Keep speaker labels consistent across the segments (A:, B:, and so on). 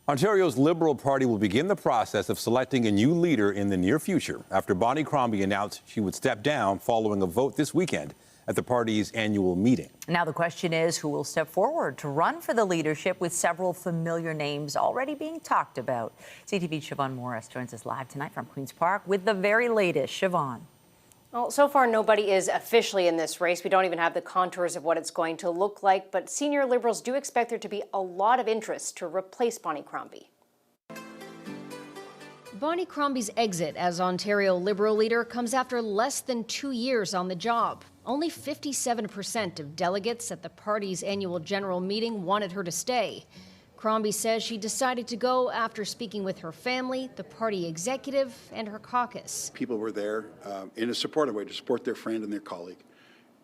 A: Ontario's Liberal Party will begin the process of selecting a new leader in the near future after Bonnie Crombie announced she would step down following a vote this weekend at the party's annual meeting.
B: Now the question is who will step forward to run for the leadership, with several familiar names already being talked about. CTV's Siobhan Morris joins us live tonight from Queen's Park with the very latest. Siobhan.
C: Well, so far, nobody is officially in this race. We don't even have the contours of what it's going to look like, but senior Liberals do expect there to be a lot of interest to replace Bonnie Crombie.
D: Bonnie Crombie's exit as Ontario Liberal leader comes after less than 2 years on the job. Only 57% of delegates at the party's annual general meeting wanted her to stay. Crombie says she decided to go after speaking with her family, the party executive, and her caucus.
E: People were there in a supportive way to support their friend and their colleague.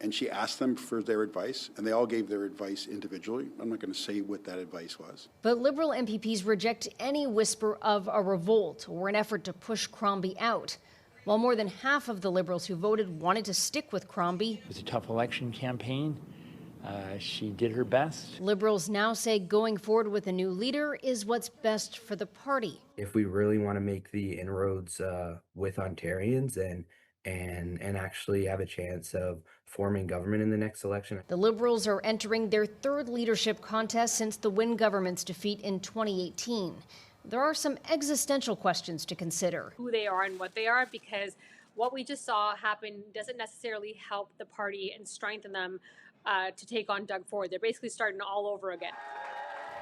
E: And she asked them for their advice, and they all gave their advice individually. I'm not going to say what that advice was.
D: But Liberal MPPs reject any whisper of a revolt or an effort to push Crombie out. While more than half of the Liberals who voted wanted to stick with Crombie.
F: It was a tough election campaign. She did her best.
D: Liberals now say going forward with a new leader is what's best for the party.
G: If we really want to make the inroads with Ontarians and actually have a chance of forming government in the next election.
D: The Liberals are entering their third leadership contest since the Wynne government's defeat in 2018. There are some existential questions to consider.
H: Who they are and what they are, because what we just saw happen doesn't necessarily help the party and strengthen them to take on Doug Ford. They're basically starting all over again.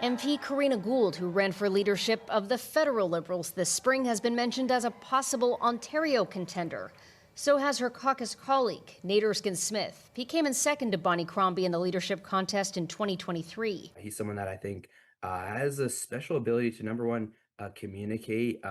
D: MP Karina Gould, who ran for leadership of the federal Liberals this spring, has been mentioned as a possible Ontario contender. So has her caucus colleague, Nate Erskine-Smith. He came in second to Bonnie Crombie in the leadership contest in 2023.
G: He's someone that I think has a special ability to, number one, communicate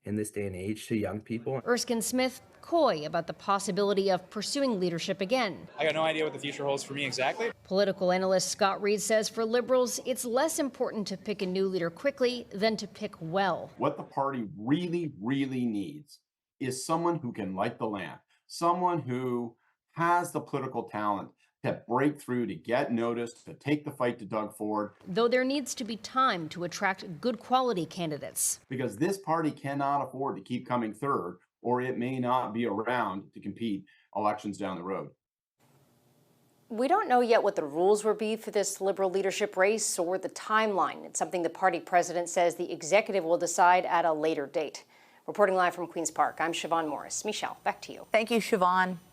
G: in this day and age to young people.
D: Erskine-Smith coy about the possibility of pursuing leadership again.
I: I got no idea what the future holds for me exactly.
D: Political analyst Scott Reed says for Liberals, it's less important to pick a new leader quickly than to pick well.
J: What the party really, really needs is someone who can light the lamp, someone who has the political talent to break through, to get noticed, to take the fight to Doug Ford.
D: Though there needs to be time to attract good quality candidates.
J: Because this party cannot afford to keep coming third, or it may not be around to compete elections down the road.
C: We don't know yet what the rules will be for this Liberal leadership race or the timeline. It's something the party president says the executive will decide at a later date. Reporting live from Queen's Park, I'm Siobhan Morris. Michelle, back to you.
B: Thank you, Siobhan.